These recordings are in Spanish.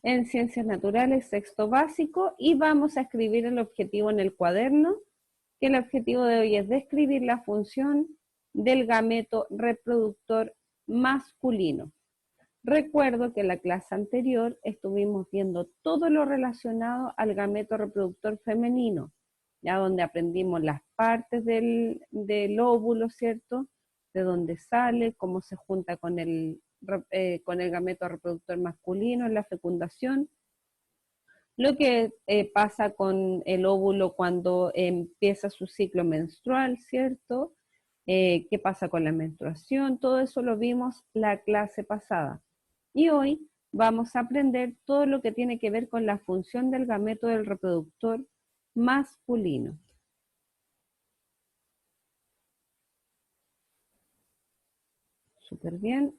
en Ciencias Naturales, sexto básico, y vamos a escribir el objetivo en el cuaderno, que el objetivo de hoy es describir la función del gameto reproductor masculino. Recuerdo que en la clase anterior estuvimos viendo todo lo relacionado al gameto reproductor femenino, ya donde aprendimos las partes del óvulo, ¿cierto? De dónde sale, cómo se junta con el gameto reproductor masculino en la fecundación, lo que pasa con el óvulo cuando empieza su ciclo menstrual, ¿cierto? Qué pasa con la menstruación, todo eso lo vimos la clase pasada. Y hoy vamos a aprender todo lo que tiene que ver con la función del gameto del reproductor masculino. Súper bien.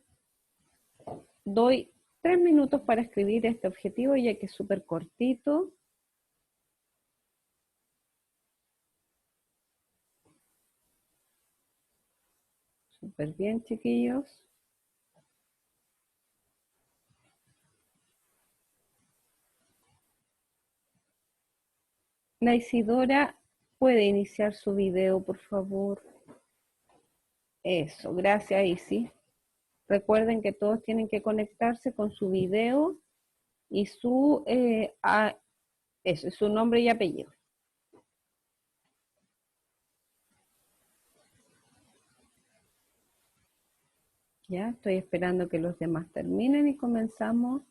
Doy 3 minutos para escribir este objetivo, ya que es súper cortito. Súper bien, chiquillos. La Isidora puede iniciar su video, por favor. Eso, gracias, Isi. Recuerden que todos tienen que conectarse con su video y su nombre y apellido. Ya, estoy esperando que los demás terminen y comenzamos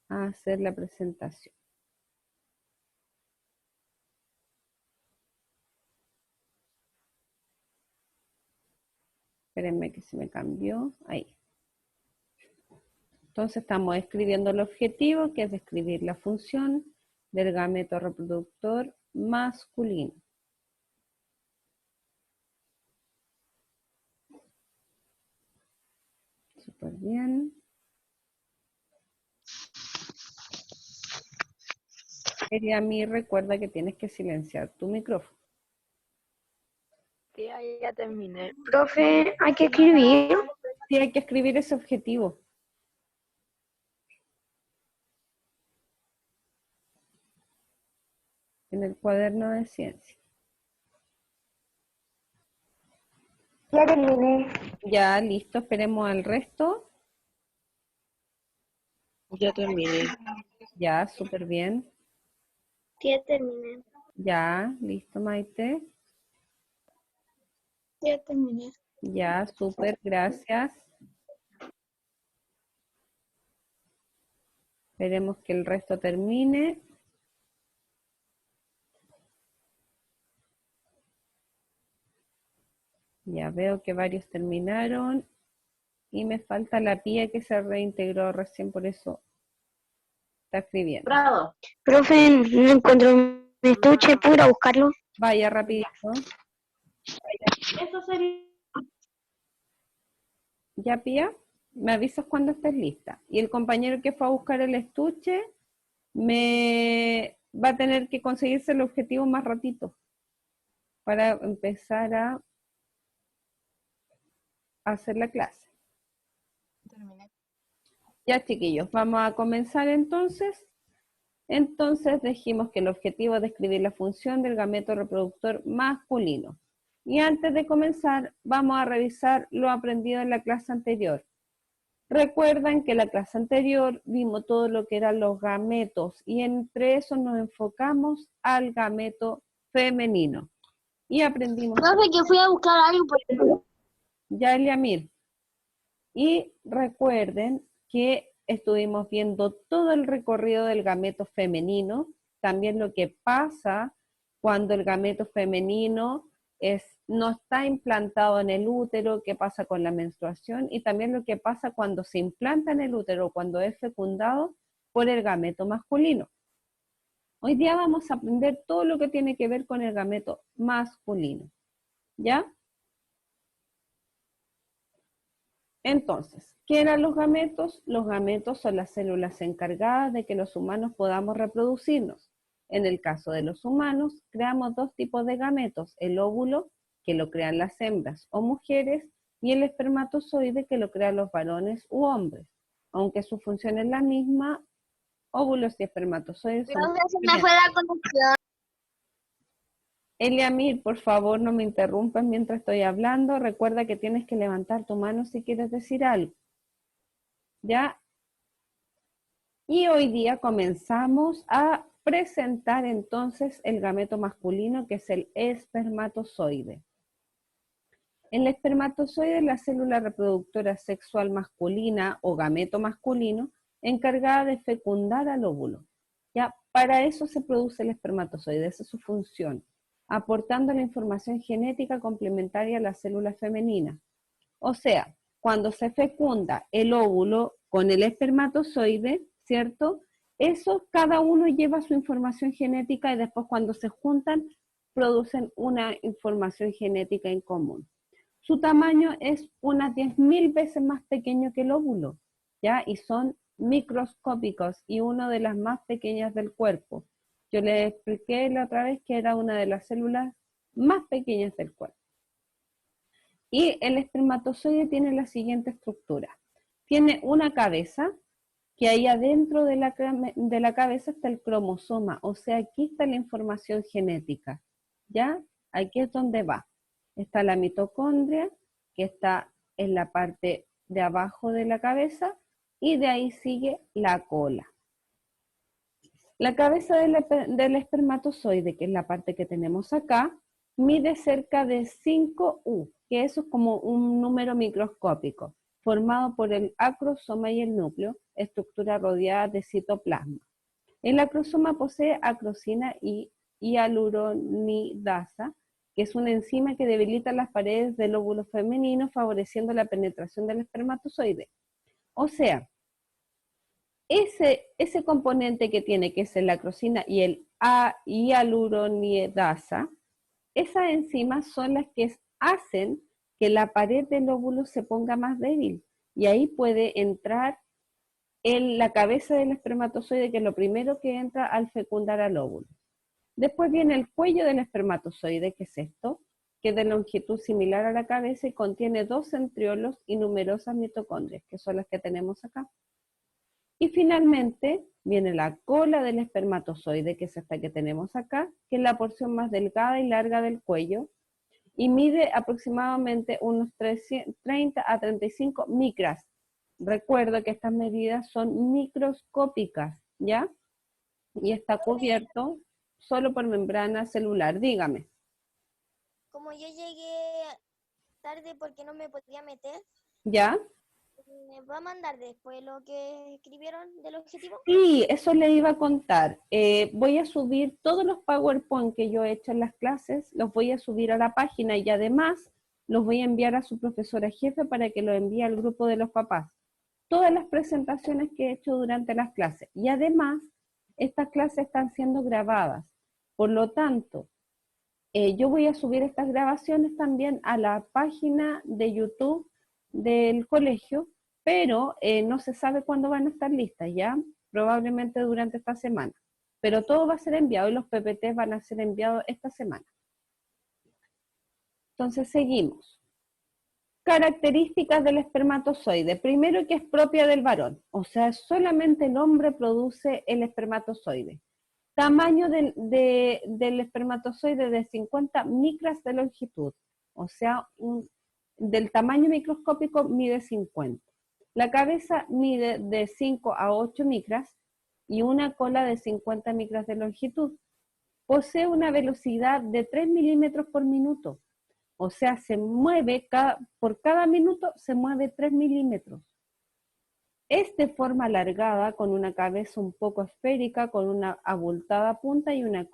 a hacer la presentación. Espérenme que se me cambió. Ahí. Entonces estamos escribiendo el objetivo, que es describir la función del gameto reproductor masculino. Súper bien. Eliamir, recuerda que tienes que silenciar tu micrófono. Sí, ahí ya terminé. Profe, hay que escribir. Sí, hay que escribir ese objetivo. En el cuaderno de ciencia. Ya terminé. Ya, listo, esperemos al resto. Ya terminé. Ya, súper bien. Ya terminé. Ya, listo, Maite. Ya terminé. Ya, súper, gracias. Esperemos que el resto termine. Ya veo que varios terminaron. Y me falta la Pía que se reintegró recién, por eso está escribiendo. Bravo. Profe, no encuentro mi estuche, ¿puedo ir a buscarlo? Vaya rapidito. Eso sería. Ya, Pía, me avisas cuando estés lista. Y el compañero que fue a buscar el estuche me va a tener que conseguirse el objetivo más ratito para empezar a hacer la clase. Terminé. Ya, chiquillos, vamos a comenzar entonces. Entonces dijimos que el objetivo es describir la función del gameto reproductor masculino. Y antes de comenzar, vamos a revisar lo aprendido en la clase anterior. Recuerdan que en la clase anterior vimos todo lo que eran los gametos y entre eso nos enfocamos al gameto femenino. Y aprendimos... Profe, que fui a buscar algo por... Ya, Eliamir. Y recuerden que estuvimos viendo todo el recorrido del gameto femenino, también lo que pasa cuando el gameto femenino no está implantado en el útero, qué pasa con la menstruación, y también lo que pasa cuando se implanta en el útero, cuando es fecundado por el gameto masculino. Hoy día vamos a aprender todo lo que tiene que ver con el gameto masculino. ¿Ya? Entonces, ¿qué eran los gametos? Los gametos son las células encargadas de que los humanos podamos reproducirnos. En el caso de los humanos, creamos dos tipos de gametos, el óvulo, que lo crean las hembras o mujeres, y el espermatozoide, que lo crean los varones u hombres. Aunque su función es la misma, Óvulos y espermatozoides son Profe, se me diferentes. fue la conexión. Eliamir, por favor, no me interrumpas mientras estoy hablando. Recuerda que tienes que levantar tu mano si quieres decir algo. ¿Ya? Y hoy día comenzamos a presentar entonces el gameto masculino, que es el espermatozoide. El espermatozoide es la célula reproductora sexual masculina o gameto masculino encargada de fecundar al óvulo. ¿Ya? Para eso se produce el espermatozoide, esa es su función, aportando la información genética complementaria a la célula femenina. O sea, cuando se fecunda el óvulo con el espermatozoide, ¿cierto? Eso cada uno lleva su información genética y después cuando se juntan producen una información genética en común. Su tamaño es unas 10.000 veces más pequeño que el óvulo, ¿ya? Y son microscópicos y una de las más pequeñas del cuerpo. Yo les expliqué la otra vez que era una de las células más pequeñas del cuerpo. Y el espermatozoide tiene la siguiente estructura. Tiene una cabeza, que ahí adentro de la cabeza está el cromosoma, o sea, aquí está la información genética, ¿ya? Aquí es donde va. Está la mitocondria, que está en la parte de abajo de la cabeza, y de ahí sigue la cola. La cabeza del espermatozoide, que es la parte que tenemos acá, mide cerca de 5U, que eso es como un número microscópico, formado por el acrosoma y el núcleo, estructura rodeada de citoplasma. El acrosoma posee acrosina y hialuronidasa, que es una enzima que debilita las paredes del óvulo femenino, favoreciendo la penetración del espermatozoide. O sea, ese componente que tiene, que es la acrosina y el hialuronidasa, esas enzimas son las que hacen que la pared del óvulo se ponga más débil y ahí puede entrar en la cabeza del espermatozoide, que es lo primero que entra al fecundar al óvulo. Después viene el cuello del espermatozoide, que es esto, que es de longitud similar a la cabeza y contiene 2 centriolos y numerosas mitocondrias, que son las que tenemos acá. Y finalmente viene la cola del espermatozoide, que es esta que tenemos acá, que es la porción más delgada y larga del cuello, y mide aproximadamente unos 30 a 35 micras. Recuerdo que estas medidas son microscópicas, ¿ya? Y está cubierto solo por membrana celular. Dígame. Como yo llegué tarde porque no me podía meter, ¿Ya? ¿me va a mandar después lo que escribieron del objetivo? Sí, eso le iba a contar. Voy a subir todos los PowerPoint que yo he hecho en las clases, los voy a subir a la página y además los voy a enviar a su profesora jefe para que lo envíe al grupo de los papás. Todas las presentaciones que he hecho durante las clases. Y además, estas clases están siendo grabadas. Por lo tanto, yo voy a subir estas grabaciones también a la página de YouTube del colegio, pero no se sabe cuándo van a estar listas, ¿ya? Probablemente durante esta semana. Pero todo va a ser enviado y los PPT van a ser enviados esta semana. Entonces, seguimos. Características del espermatozoide. Primero, que es propia del varón, o sea, solamente el hombre produce el espermatozoide. Tamaño del espermatozoide de 50 micras de longitud, o sea, del tamaño microscópico mide 50. La cabeza mide de 5 a 8 micras y una cola de 50 micras de longitud. Posee una velocidad de 3 milímetros por minuto. O sea, se mueve, por cada minuto se mueve 3 milímetros. Es de forma alargada, con una cabeza un poco esférica, con una abultada punta y una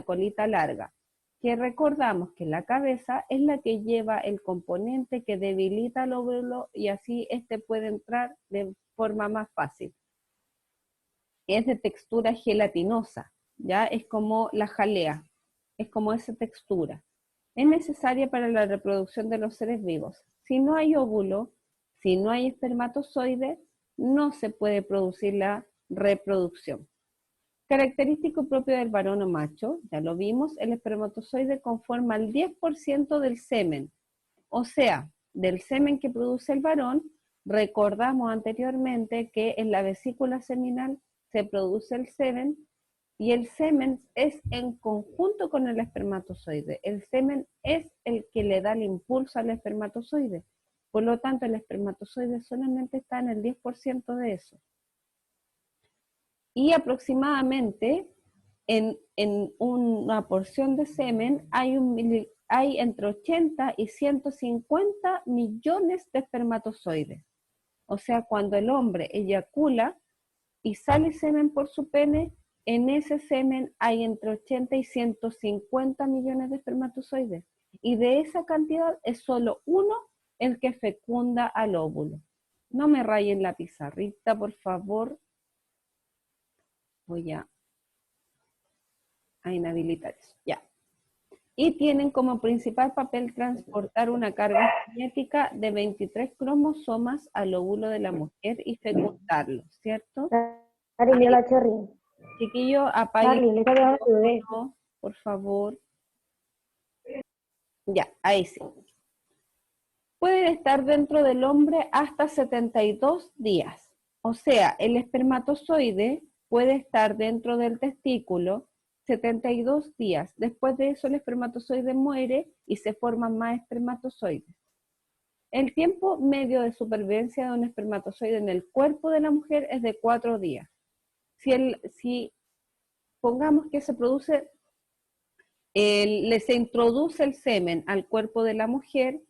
colita larga. Que recordamos que la cabeza es la que lleva el componente que debilita el óvulo y así este puede entrar de forma más fácil. Es de textura gelatinosa, ¿ya? Es como la jalea, es como esa textura. Es necesaria para la reproducción de los seres vivos. Si no hay óvulo, si no hay espermatozoide, no se puede producir la reproducción. Característico propio del varón o macho, ya lo vimos, el espermatozoide conforma el 10% del semen. O sea, del semen que produce el varón, Recordamos anteriormente que en la vesícula seminal se produce el semen y el semen es en conjunto con el espermatozoide. El semen es el que le da el impulso al espermatozoide. Por lo tanto, el espermatozoide solamente está en el 10% de eso. Y aproximadamente en una porción de semen hay entre 80 y 150 millones de espermatozoides. O sea, cuando el hombre eyacula y sale semen por su pene, en ese semen hay entre 80 y 150 millones de espermatozoides. Y de esa cantidad es solo uno el que fecunda al óvulo. No me rayen la pizarrita, por favor. Voy a inhabilitar eso. Ya. Y tienen como principal papel transportar una carga genética de 23 cromosomas al óvulo de la mujer y fecundarlo, ¿cierto? Charlie, hola, Charlie. Chiquillo, apague Charlie, le está pegando a tu bebé. por favor. Ya, ahí sí. Pueden estar dentro del hombre hasta 72 días. O sea, el espermatozoide puede estar dentro del testículo 72 días. Después de eso el espermatozoide muere y se forman más espermatozoides. El tiempo medio de supervivencia de un espermatozoide en el cuerpo de la mujer es de 4 días. Si pongamos que se introduce el semen al cuerpo de la mujer,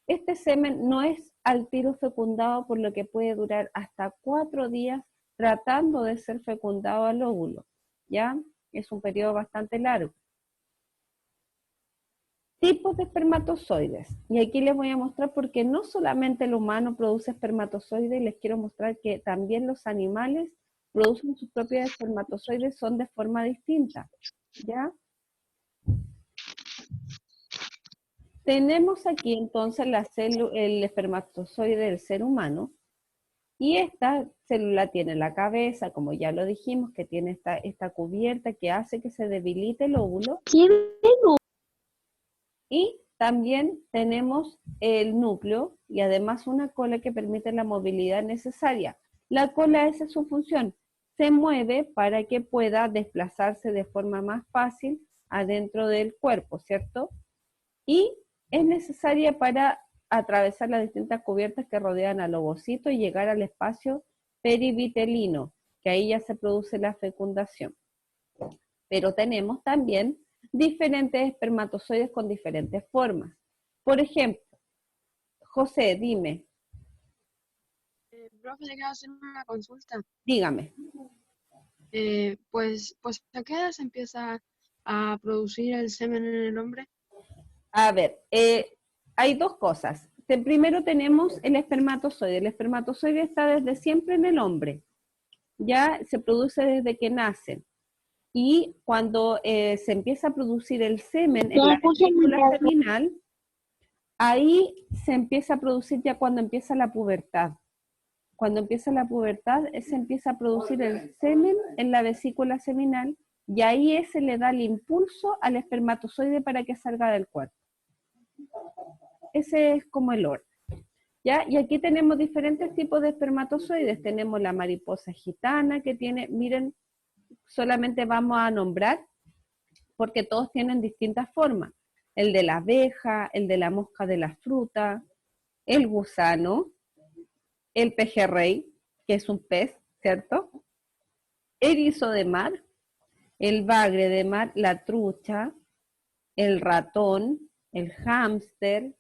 este semen no es al tiro fecundado, por lo que puede durar hasta 4 días tratando de ser fecundado al óvulo, ¿ya? Es un periodo bastante largo. Tipos de espermatozoides. Y aquí les voy a mostrar porque no solamente el humano produce espermatozoides, les quiero mostrar que también los animales producen sus propios espermatozoides, son de forma distinta, ¿ya? Tenemos aquí entonces el espermatozoide del ser humano, y esta célula tiene la cabeza, como ya lo dijimos, que tiene esta cubierta que hace que se debilite el óvulo. Y también tenemos el núcleo y además una cola que permite la movilidad necesaria. La cola, esa es su función, se mueve para que pueda desplazarse de forma más fácil adentro del cuerpo, ¿cierto? Y es necesaria para atravesar las distintas cubiertas que rodean al ovocito y llegar al espacio perivitelino, que ahí ya se produce la fecundación. Pero tenemos también diferentes espermatozoides con diferentes formas. Por ejemplo, José, dime. Profe, le quiero hacer una consulta. Dígame. Pues ¿a qué edad se empieza a producir el semen en el hombre? A ver, hay dos cosas. Primero tenemos el espermatozoide. El espermatozoide está desde siempre en el hombre. Ya se produce desde que nacen. Y cuando se empieza a producir el semen en la vesícula seminal, ahí se empieza a producir ya cuando empieza la pubertad. Cuando empieza la pubertad, se empieza a producir el semen en la vesícula seminal y ahí ese le da el impulso al espermatozoide para que salga del cuerpo. Ese es como el orden. ¿Ya? Y aquí tenemos diferentes tipos de espermatozoides. Tenemos la mariposa gitana que tiene, miren, solamente vamos a nombrar porque todos tienen distintas formas. El de la abeja, el de la mosca de la fruta, el gusano, el pejerrey, que es un pez, ¿cierto? Erizo de mar, el bagre de mar, la trucha, el ratón, el hámster,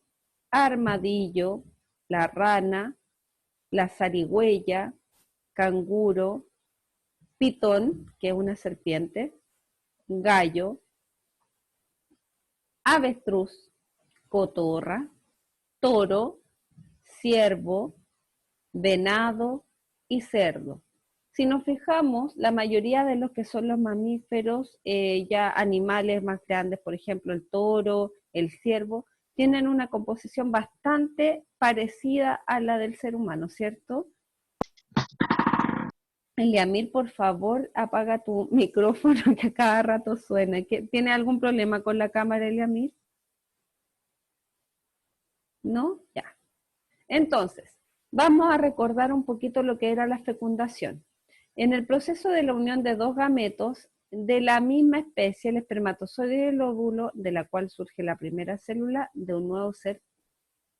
armadillo, la rana, la zarigüeya, canguro, pitón, que es una serpiente, gallo, avestruz, cotorra, toro, ciervo, venado y cerdo. Si nos fijamos, la mayoría de los que son los mamíferos, ya animales más grandes, por ejemplo el toro, el ciervo, tienen una composición bastante parecida a la del ser humano, ¿cierto? Eliamir, por favor, apaga tu micrófono que a cada rato suena. ¿Tiene algún problema con la cámara, Eliamir? ¿No? Ya. Entonces, Vamos a recordar un poquito lo que era la fecundación. En el proceso de la unión de dos gametos de la misma especie, el espermatozoide y el óvulo, de la cual surge la primera célula de un nuevo ser,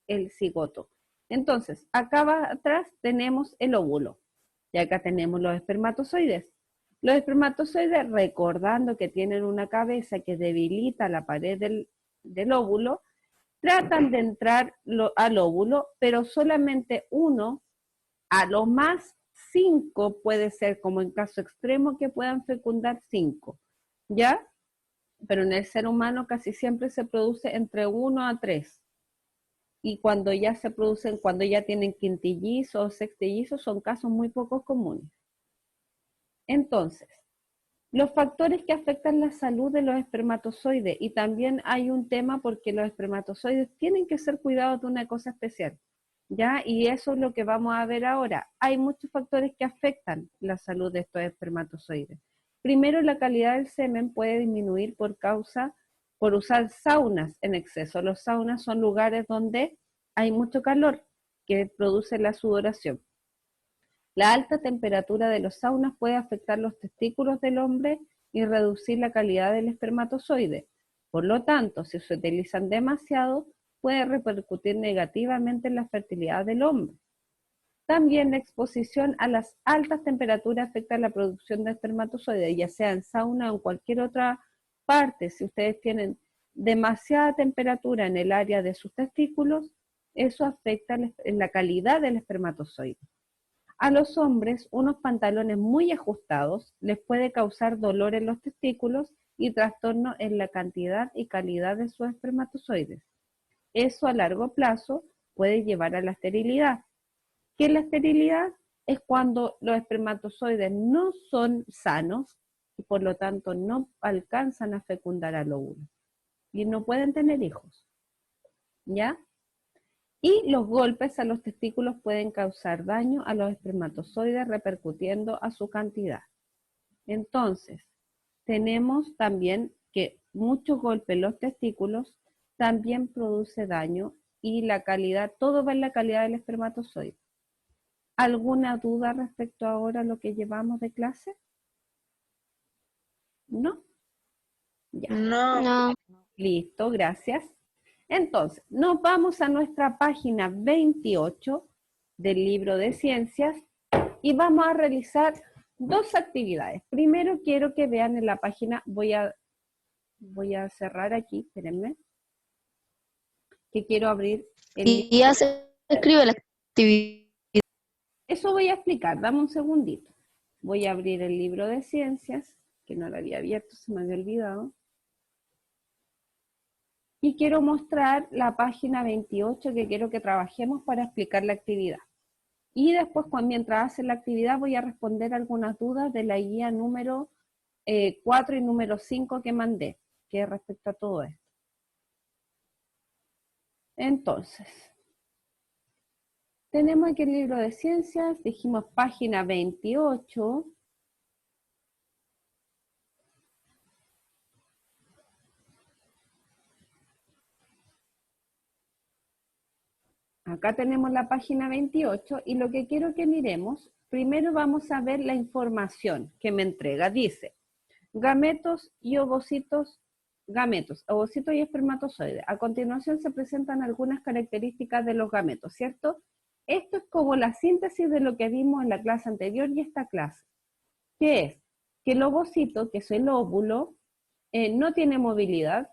el cigoto. Entonces, acá atrás tenemos el óvulo y acá tenemos los espermatozoides. Los espermatozoides, recordando que tienen una cabeza que debilita la pared del óvulo, tratan de entrar al óvulo, pero solamente uno, a lo más 5 puede ser, como en caso extremo, que puedan fecundar 5, ¿ya? Pero en el ser humano casi siempre se produce entre 1 a 3. Y cuando ya se producen, cuando ya tienen quintillizos o sextillizos, son casos muy poco comunes. Entonces, los factores que afectan la salud de los espermatozoides, y también hay un tema porque los espermatozoides tienen que ser cuidados de una cosa especial, ¿ya? Y eso es lo que vamos a ver ahora. Hay muchos factores que afectan la salud de estos espermatozoides. Primero, la calidad del semen puede disminuir por usar saunas en exceso. Los saunas son lugares donde hay mucho calor que produce la sudoración. La alta temperatura de los saunas puede afectar los testículos del hombre y reducir la calidad del espermatozoide. Por lo tanto, si se utilizan demasiado, puede repercutir negativamente en la fertilidad del hombre. También la exposición a las altas temperaturas afecta la producción de espermatozoides, ya sea en sauna o en cualquier otra parte. Si ustedes tienen demasiada temperatura en el área de sus testículos, eso afecta la calidad del espermatozoide. A los hombres, unos pantalones muy ajustados les puede causar dolor en los testículos y trastorno en la cantidad y calidad de sus espermatozoides. Eso a largo plazo puede llevar a la esterilidad. ¿Qué es la esterilidad? Es cuando los espermatozoides no son sanos y por lo tanto no alcanzan a fecundar al óvulo y no pueden tener hijos, ¿ya? Y los golpes a los testículos pueden causar daño a los espermatozoides repercutiendo a su cantidad. Entonces, tenemos también que muchos golpes en los testículos también produce daño y la calidad, todo va en la calidad del espermatozoide. ¿Alguna duda respecto ahora a lo que llevamos de clase? ¿No? Ya. No. Listo, gracias. Entonces, nos vamos a nuestra página 28 del libro de ciencias y vamos a realizar dos actividades. Primero quiero que vean en la página, voy a cerrar aquí, espérenme, que quiero abrir el libro. Y ya se escribe la actividad. Eso voy a explicar, dame un segundito. Voy a abrir el libro de ciencias, que no lo había abierto, se me había olvidado. Y quiero mostrar la página 28 que quiero que trabajemos para explicar la actividad. Y después, mientras hacen la actividad, voy a responder algunas dudas de la guía número 4 y número 5 que mandé, que es respecto a todo esto. Entonces, tenemos aquí el libro de ciencias, dijimos página 28. Acá tenemos la página 28 y lo que quiero que miremos, primero vamos a ver la información que me entrega. Dice, gametos y ovocitos, ovocitos y espermatozoides. A continuación se presentan algunas características de los gametos, ¿cierto? Esto es como la síntesis de lo que vimos en la clase anterior y esta clase. ¿Qué es? Que el ovocito, que es el óvulo, no tiene movilidad,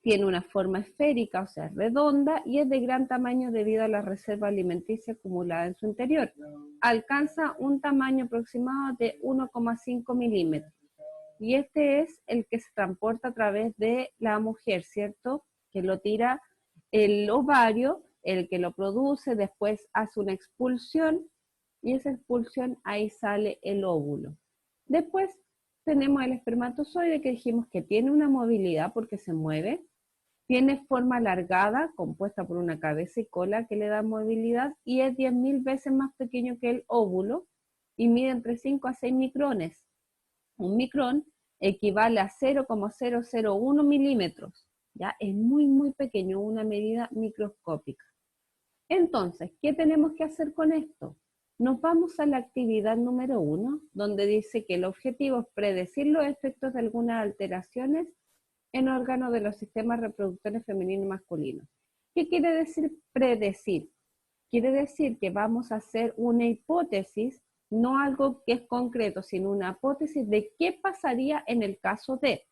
tiene una forma esférica, o sea, redonda, y es de gran tamaño debido a la reserva alimenticia acumulada en su interior. Alcanza un tamaño aproximado de 1,5 milímetros. Y este es el que se transporta a través de la mujer, ¿cierto? Que lo tira el ovario, el que lo produce, después hace una expulsión, y esa expulsión ahí sale el óvulo. Después tenemos el espermatozoide que dijimos que tiene una movilidad porque se mueve, tiene forma alargada, compuesta por una cabeza y cola que le da movilidad, y es 10.000 veces más pequeño que el óvulo, y mide entre 5 a 6 micrones. Un micrón equivale a 0,001 milímetros, ¿ya? Es muy, muy pequeño, una medida microscópica. Entonces, ¿qué tenemos que hacer con esto? Nos vamos a la actividad número 1, donde dice que el objetivo es predecir los efectos de algunas alteraciones en órganos de los sistemas reproductores femenino y masculino. ¿Qué quiere decir predecir? Quiere decir que vamos a hacer una hipótesis, no algo que es concreto, sino una hipótesis de qué pasaría en el caso de.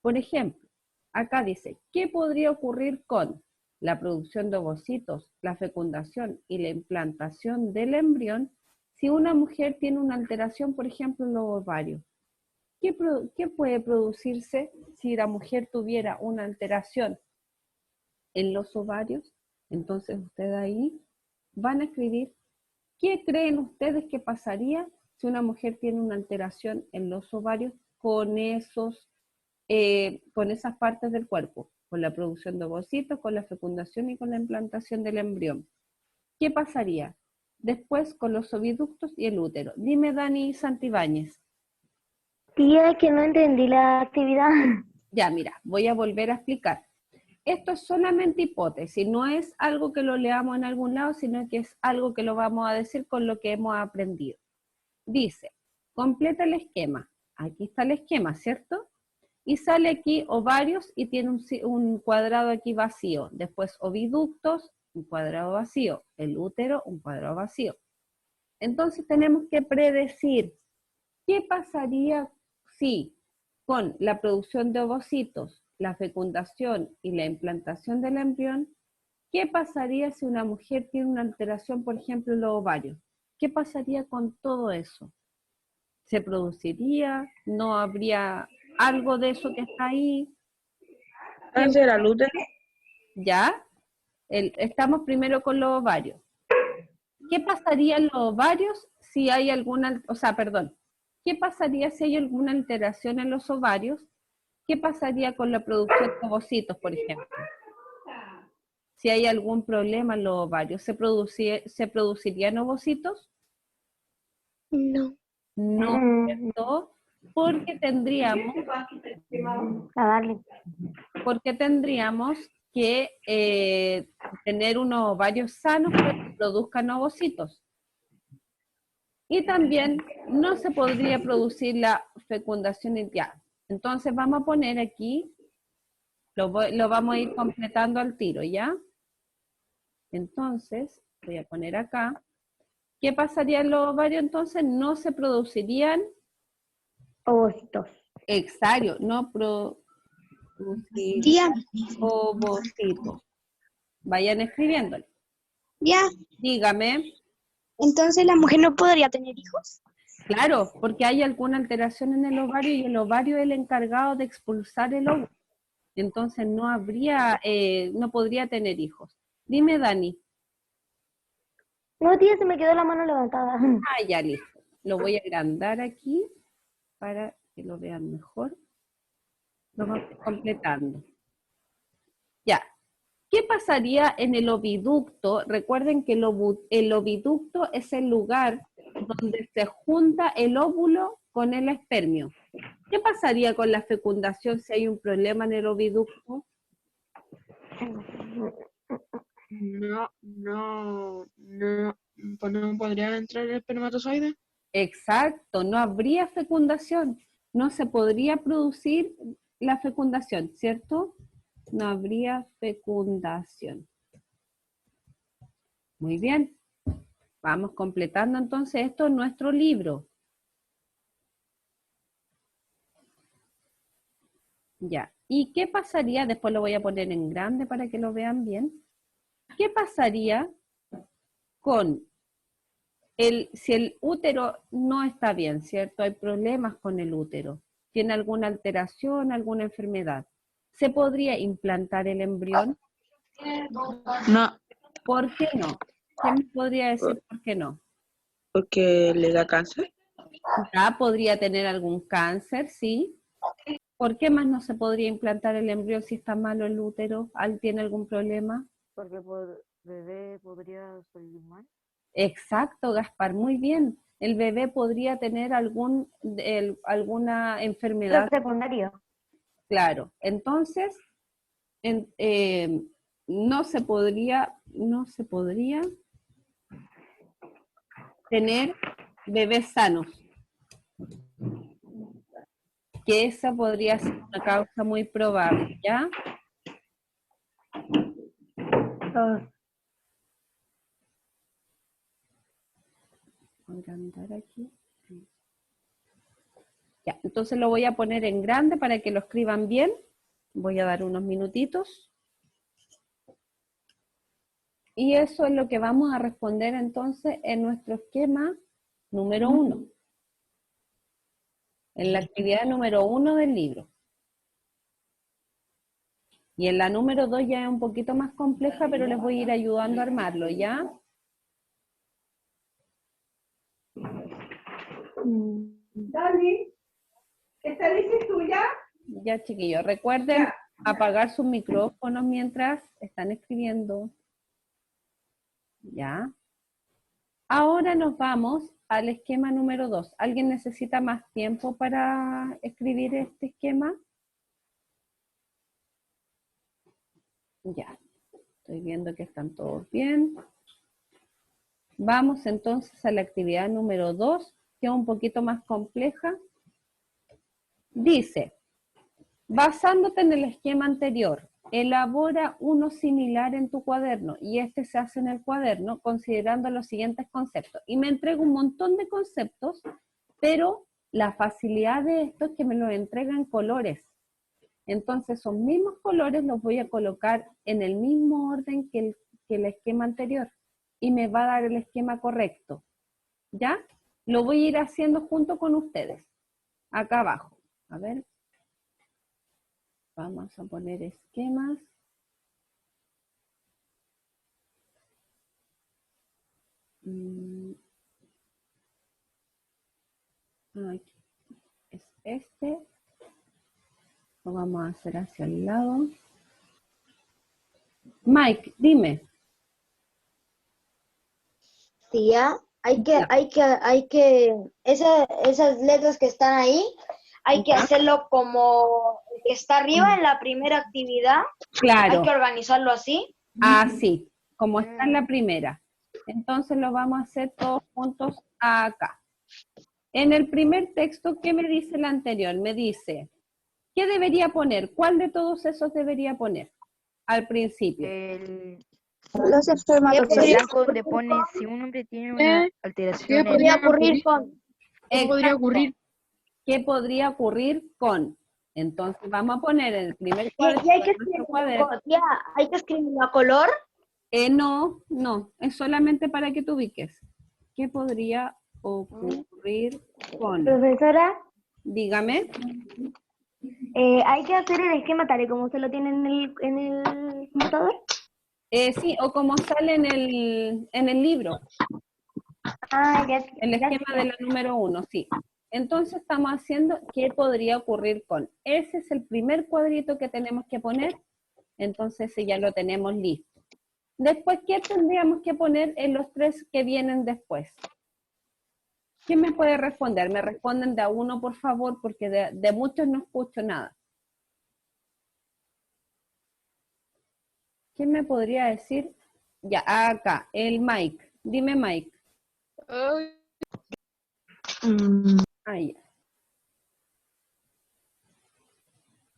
Por ejemplo, acá dice, ¿qué podría ocurrir con la producción de ovocitos, la fecundación y la implantación del embrión si una mujer tiene una alteración, por ejemplo, en los ovarios? ¿Qué puede producirse si la mujer tuviera una alteración en los ovarios? Entonces ustedes ahí van a escribir qué creen ustedes que pasaría si una mujer tiene una alteración en los ovarios con esas partes del cuerpo, con la producción de ovocitos, con la fecundación y con la implantación del embrión. ¿Qué pasaría después con los oviductos y el útero? Dime, Dani Santibáñez. Tía, que no entendí la actividad. Ya, mira, voy a volver a explicar. Esto es solamente hipótesis, no es algo que lo leamos en algún lado, sino que es algo que lo vamos a decir con lo que hemos aprendido. Dice, completa el esquema. Aquí está el esquema, ¿cierto? Y sale aquí ovarios y tiene un cuadrado aquí vacío. Después oviductos, un cuadrado vacío. El útero, un cuadrado vacío. Entonces tenemos que predecir qué pasaría si con la producción de ovocitos, la fecundación y la implantación del embrión, ¿qué pasaría si una mujer tiene una alteración, por ejemplo, en los ovarios? ¿Qué pasaría con todo eso? ¿Se produciría? ¿No habría algo de eso que está ahí? ¿Cáncer al útero? ¿Ya? Estamos primero con los ovarios. ¿Qué pasaría en los ovarios si hay alguna, ¿qué pasaría si hay alguna alteración en los ovarios? ¿Qué pasaría con la producción de ovocitos, por ejemplo? Si hay algún problema en los ovarios, ¿se producirían ovocitos? No. No, ¿cierto? Porque tendríamos A darle. que tener unos ovarios sanos para que produzcan ovocitos. Y también no se podría producir la fecundación ya. Entonces vamos a poner aquí, lo vamos a ir completando al tiro, ¿ya? Entonces, voy a poner acá. ¿Qué pasaría en los ovarios entonces? No se producirían Ovocitos. no producirían Tía, ovocitos. Vayan escribiéndolo. ya, Dígame. entonces la mujer no podría tener hijos. Claro, porque hay alguna alteración en el ovario y el ovario es el encargado de expulsar el óvulo. Entonces no podría tener hijos. Dime, Dani. No, tía, se me quedó la mano levantada. Ah, ya listo. Lo voy a agrandar aquí para que lo vean mejor. Lo vamos completando. Ya. ¿Qué pasaría en el oviducto? Recuerden que el oviducto es el lugar donde se junta el óvulo con el espermio. ¿Qué pasaría con la fecundación si hay un problema en el oviducto? Pues no podría entrar el espermatozoide. Exacto, no habría fecundación. No se podría producir la fecundación, ¿cierto? No habría fecundación. Muy bien. Vamos completando entonces esto en nuestro libro. Ya. ¿Y qué pasaría? Después lo voy a poner en grande para que lo vean bien. ¿Qué pasaría con si el útero no está bien, ¿cierto? Hay problemas con el útero. ¿Tiene alguna alteración, alguna enfermedad? ¿Se podría implantar el embrión? No, ¿Por qué no? ¿Quién me podría decir por qué no? porque le da cáncer. Ya podría tener algún cáncer, sí. ¿Por qué más no se podría implantar el embrión si está malo el útero? ¿Tiene algún problema? Porque el bebé podría salir mal. Exacto, Gaspar, muy bien. El bebé podría tener alguna Lo enfermedad. secundario. Claro, entonces no se podría no se podría tener bebés sanos. Que esa podría ser una causa muy probable, ¿ya? Voy a agrandar aquí. Ya, entonces lo voy a poner en grande para que lo escriban bien. Voy a dar unos minutitos. Y eso es lo que vamos a responder entonces en nuestro esquema número 1. En la actividad número 1 del libro. Y en la número 2 ya es un poquito más compleja, pero les voy a ir ayudando a armarlo, ¿ya? Dani, ¿esta lista es tuya? Ya, chiquillos, recuerden apagar sus micrófonos mientras están escribiendo. ¿Ya? Ahora nos vamos al esquema número 2. ¿Alguien necesita más tiempo para escribir este esquema? Ya, estoy viendo que están todos bien. Vamos entonces a la actividad número 2, que es un poquito más compleja. Dice, basándote en el esquema anterior, elabora uno similar en tu cuaderno, y este se hace en el cuaderno considerando los siguientes conceptos. Y me entrega un montón de conceptos, pero la facilidad de esto es que me los entrega en colores. Entonces, esos mismos colores los voy a colocar en el mismo orden que el esquema anterior, y me va a dar el esquema correcto. ¿Ya? Lo voy a ir haciendo junto con ustedes. Acá abajo. A ver. Vamos a poner esquemas. Aquí es este. Lo vamos a hacer hacia el lado. Mike, dime. Tía, esas letras que están ahí, hay que Ya. hacerlo como el que está arriba en la primera actividad. Claro. Hay que organizarlo así. Así, como está en la primera. Entonces lo vamos a hacer todos juntos acá. En el primer texto, ¿qué me dice el anterior? Me dice, ¿qué debería poner? ¿Cuál de todos esos debería poner al principio? El Los el espermatozoides. blanco donde pone si un hombre tiene una alteración ¿Qué en podría ocurrir con? ¿Qué podría Exacto. ocurrir? ¿Qué podría ocurrir con? Entonces vamos a poner en el primer cuadro Y hay que de nuestro cuaderno. tía, hay que escribirlo a color. No, es solamente para que tú ubiques. ¿Qué podría ocurrir con? Profesora, Dígame. hay que hacer el esquema tal y como se lo tiene en el computador. Sí, o como sale en el libro, Ah, ya. el esquema de la número 1, sí. Entonces estamos haciendo qué podría ocurrir con. Ese es el primer cuadrito que tenemos que poner, entonces ese ya lo tenemos listo. Después, ¿qué tendríamos que poner en los 3 que vienen después? ¿Quién me puede responder? Me responden de a uno, por favor, porque de muchos no escucho nada. ¿Quién me podría decir? Ya, acá, el Mike. Dime, Mike. Ahí.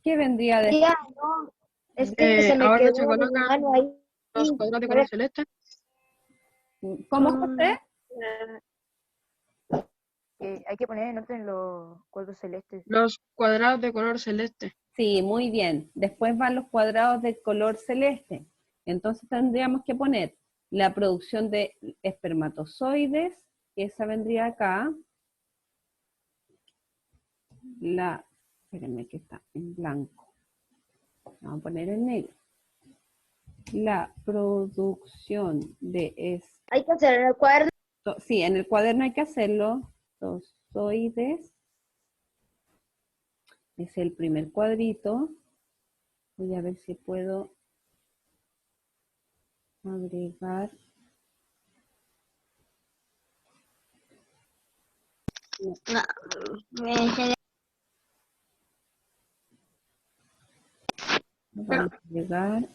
¿Qué vendría después? Tía, no, es que se me Ahora quedó se mi colocan mano ahí. los cuadrados de color celeste. ¿Cómo, José? hay que poner en orden los cuadros celestes. Los cuadrados de color celeste. Sí, muy bien. Después van los cuadrados de color celeste. Entonces tendríamos que poner la producción de espermatozoides, que esa vendría acá. Espérenme que está en blanco. Vamos a poner en negro. La producción de Hay que hacer en el cuaderno. sí, en el cuaderno hay que hacerlo. Espermatozoides. Es el primer cuadrito. Voy a ver si puedo agregar. Vamos a agregar.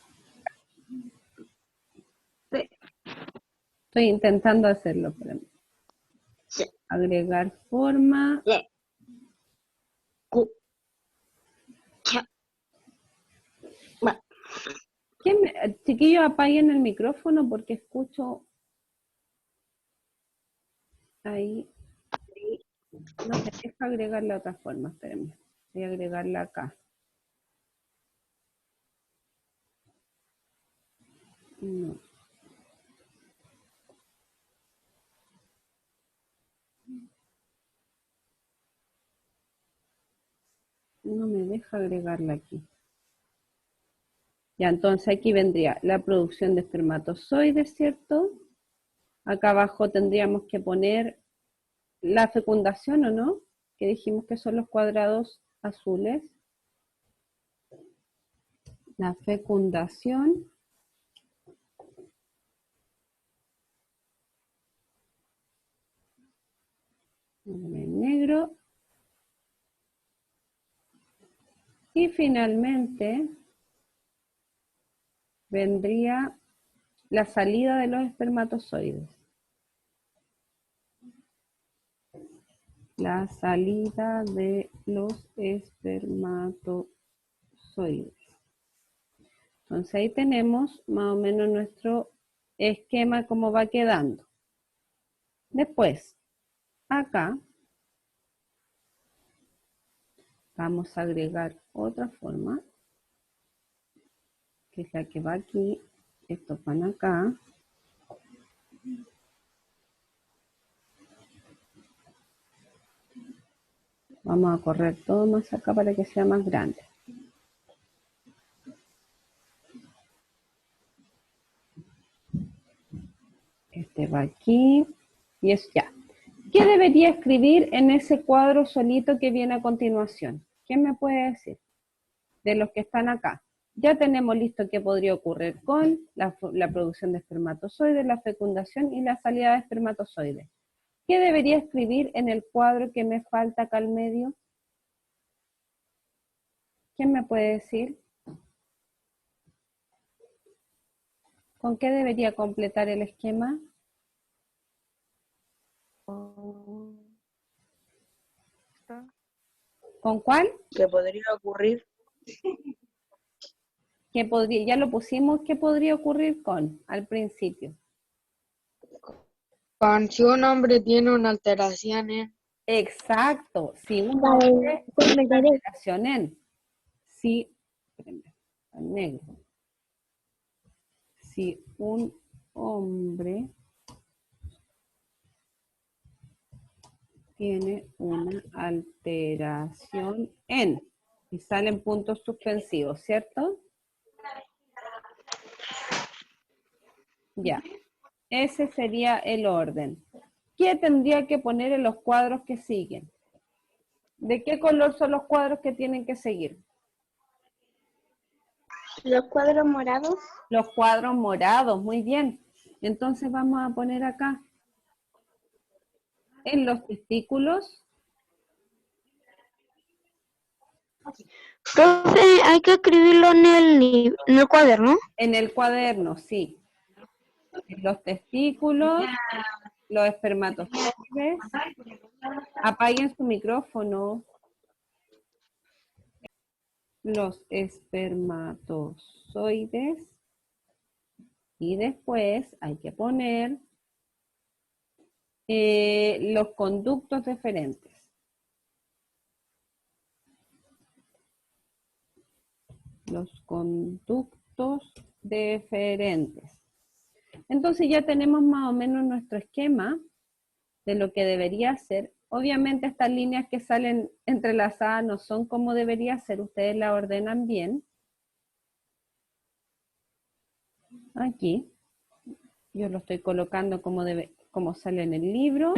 Estoy intentando hacerlo, espérame. Sí. Agregar forma. Le. Cu. Cha. Ma. Chiquillos, apaguen el micrófono porque escucho ahí. No me deja agregar la otra forma, espérenme. Voy a agregarla acá. No. No me deja agregarla aquí. Ya, entonces aquí vendría la producción de espermatozoides, ¿cierto? Acá abajo tendríamos que poner la fecundación, ¿o no? Que dijimos que son los cuadrados azules. La fecundación. En negro. Y finalmente vendría la salida de los espermatozoides. La salida de los espermatozoides. Entonces ahí tenemos más o menos nuestro esquema como va quedando. Después, acá vamos a agregar otra forma, que es la que va aquí. Estos van acá. Vamos a correr todo más acá para que sea más grande. Este va aquí y es ya. ¿Qué debería escribir en ese cuadro solito que viene a continuación? ¿Quién me puede decir? De los que están acá. Ya tenemos listo qué podría ocurrir con la producción de espermatozoides, la fecundación y la salida de espermatozoides. ¿Qué debería escribir en el cuadro que me falta acá al medio? ¿Quién me puede decir? ¿Con qué debería completar el esquema? ¿Con cuál? ¿Qué podría ocurrir? ¿Qué podría, ya lo pusimos, ¿qué podría ocurrir con al principio? Con si un hombre tiene una alteración en... Exacto, si un hombre tiene una alteración en, si, espérenme, está en negro. Si un hombre tiene una alteración en, y salen puntos suspensivos, ¿cierto? Ya, ese sería el orden. ¿Qué tendría que poner en los cuadros que siguen? ¿De qué color son los cuadros que tienen que seguir? Los cuadros morados. Los cuadros morados, muy bien. Entonces vamos a poner acá, en los testículos. Profe, hay que escribirlo en el cuaderno. En el cuaderno, sí. En los testículos, los espermatozoides. Apaguen su micrófono. Los espermatozoides. Y después hay que poner los conductos deferentes. Los conductos deferentes. Entonces ya tenemos más o menos nuestro esquema de lo que debería ser. Obviamente estas líneas que salen entrelazadas no son como debería ser, ustedes la ordenan bien. Aquí, yo lo estoy colocando como sale en el libro.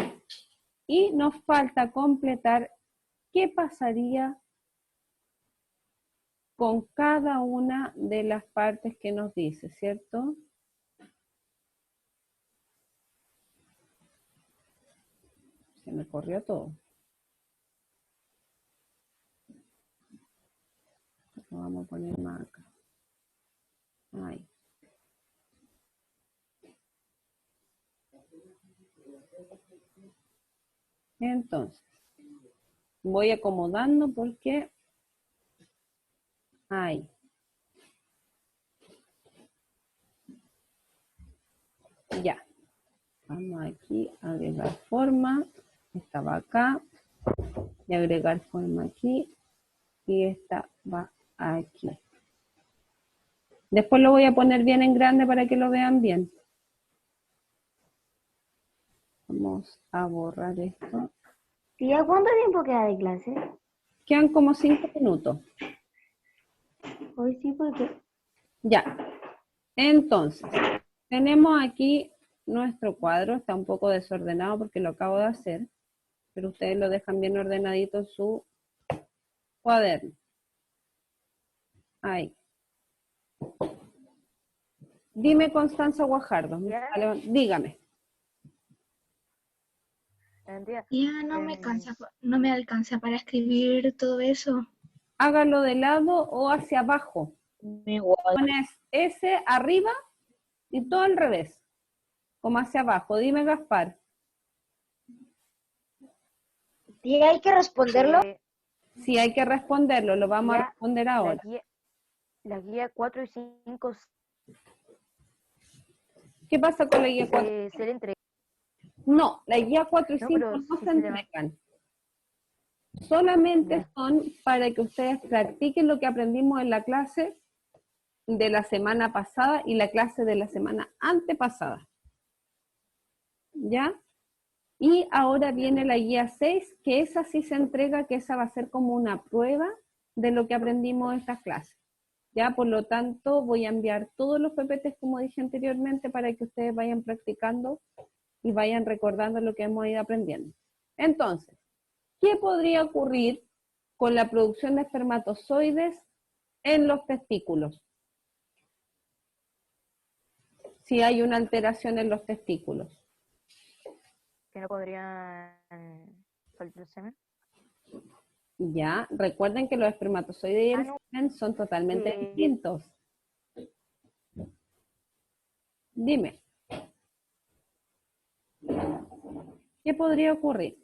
Y nos falta completar qué pasaría con cada una de las partes que nos dice, ¿cierto? Se me corrió todo. Lo vamos a poner más acá. Ahí. Entonces, voy acomodando porque ahí. Ya. Vamos aquí a agregar forma. Esta va acá. Y agregar forma aquí. Y esta va aquí. Después lo voy a poner bien en grande para que lo vean bien. Vamos a borrar esto. ¿Y ya cuánto tiempo queda de clase? Quedan como 5 minutos. Hoy sí, porque Ya. Entonces, tenemos aquí nuestro cuadro. Está un poco desordenado porque lo acabo de hacer. Pero ustedes lo dejan bien ordenadito en su cuaderno. Ahí. Dime, Constanza Guajardo. Ya. Dígame. Tía, Ya no me alcanza para escribir todo eso. Hágalo de lado o hacia abajo. Igual. Pones S arriba y todo al revés. Como hacia abajo. Dime, Gaspar. ¿Y hay que responderlo? Sí, hay que responderlo. Lo vamos a Ya, responder ahora. la guía 4 y 5 ¿Qué pasa con la guía 4? se le entrega. No, la guía 4 y No, 5 pero no si se se le va- entregan. Solamente Ya. son para que ustedes practiquen lo que aprendimos en la clase de la semana pasada y la clase de la semana antepasada. ¿Ya? Y ahora viene la guía 6, que esa sí se entrega, que esa va a ser como una prueba de lo que aprendimos en estas clases. ¿Ya? Por lo tanto, voy a enviar todos los PPTs, como dije anteriormente, para que ustedes vayan practicando y vayan recordando lo que hemos ido aprendiendo. Entonces, ¿qué podría ocurrir con la producción de espermatozoides en los testículos? Si hay una alteración en los testículos. Que no podrían salir el semen. Ya, recuerden que los espermatozoides y el no. semen son totalmente Sí. distintos. Dime. ¿Qué podría ocurrir?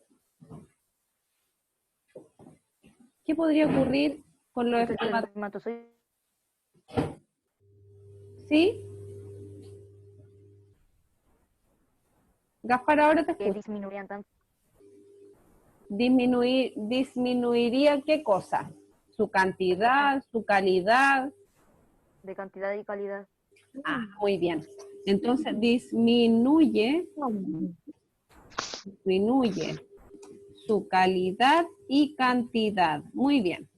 ¿Qué podría ocurrir con los Entonces, el espermatozoides? espermatozoide ¿Sí? Gaspar, ahora te que escucho. disminuirían tanto ¿Disminuiría qué cosa? ¿Su cantidad, su calidad? de cantidad y calidad. Ah, muy bien. Entonces disminuye su calidad y cantidad. Muy bien.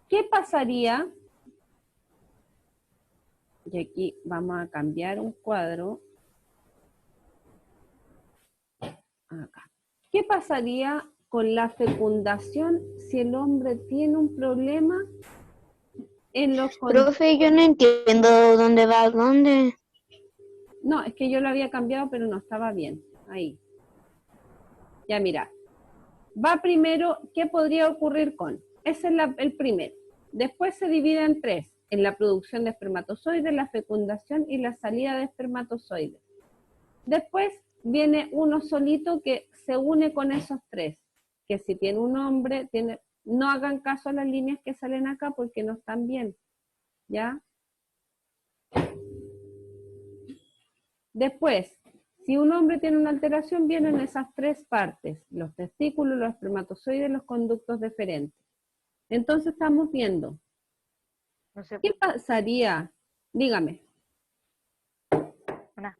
¿Qué pasaría? Y aquí vamos a cambiar un cuadro. Acá. ¿Qué pasaría con la fecundación si el hombre tiene un problema en los Profe, yo no entiendo dónde va, dónde. No, es que yo lo había cambiado, pero no estaba bien. Ahí. Ya mira. Va primero, ¿qué podría ocurrir con? Ese es el primero. Después se divide en 3. En la producción de espermatozoides, la fecundación y la salida de espermatozoides. Después viene uno solito que se une con esos 3. Que si tiene un hombre, no hagan caso a las líneas que salen acá porque no están bien. ¿Ya? Después, si un hombre tiene una alteración, vienen esas 3 partes, los testículos, los espermatozoides, los conductos deferentes. Entonces estamos viendo, No sé, ¿qué pasaría? Dígame. Una.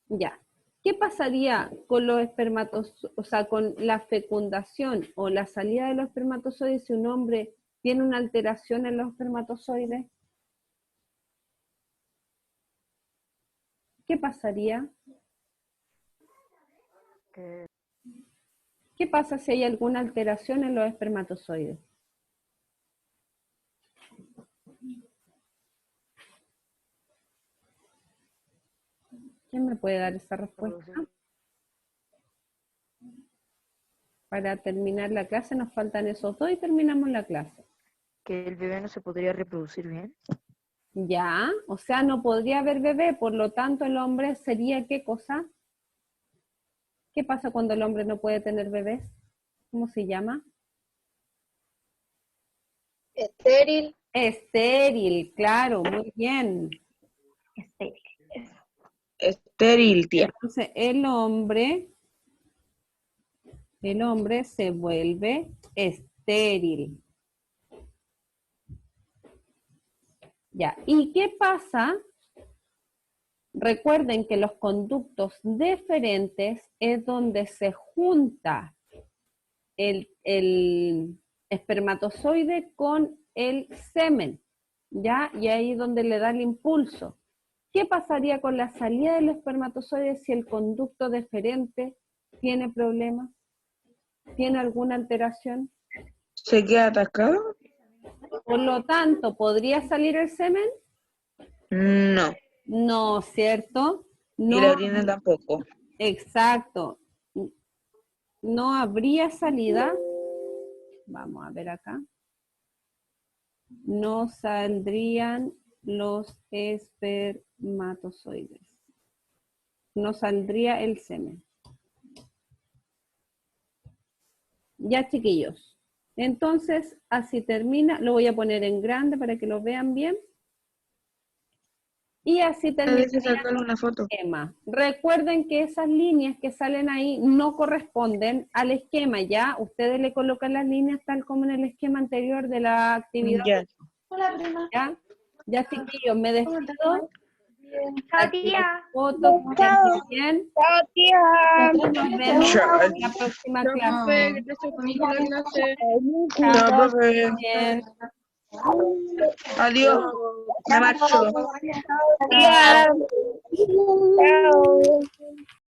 Ya. ¿Qué pasaría con los espermatozoides, o sea, con la fecundación o la salida de los espermatozoides si un hombre tiene una alteración en los espermatozoides? ¿Qué pasaría? que ¿Qué pasa si hay alguna alteración en los espermatozoides? ¿Quién me puede dar esa respuesta? producir- Para terminar la clase nos faltan esos 2 y terminamos la clase. que el bebé no se podría reproducir bien. Ya, o sea, no podría haber bebé, por lo tanto el hombre sería ¿qué cosa? ¿Qué pasa cuando el hombre no puede tener bebés? ¿Cómo se llama? Estéril. Estéril, claro, muy bien. Estéril. Estéril, tía. Entonces, el hombre se vuelve estéril. Ya, ¿y qué pasa? Recuerden que los conductos deferentes es donde se junta el espermatozoide con el semen, ¿ya? Y ahí es donde le da el impulso. ¿Qué pasaría con la salida del espermatozoide si el conducto deferente tiene problemas? ¿Tiene alguna alteración? ¿Se queda atascado? Por lo tanto, ¿podría salir el semen? No. No, ¿cierto? Y la orina tampoco. Exacto. No habría salida. Vamos a ver acá. No saldrían los espermatozoides. No saldría el semen. Ya, chiquillos. Entonces, así termina. Lo voy a poner en grande para que lo vean bien. Y así A termina veces sacarle una foto. el esquema. Recuerden que esas líneas que salen ahí no corresponden al esquema, ¿ya? Ustedes le colocan las líneas tal como en el esquema anterior de la actividad. Ya. ¿Ya? Ya, chiquillos, me despido. Chao, tía. Fotos, que estén bien. Chao, tía. Nos vemos Chao. en la próxima clase. Gracias por la clase. Chao, profe. Bien. Adiós. Me marcho. Tía. Chao.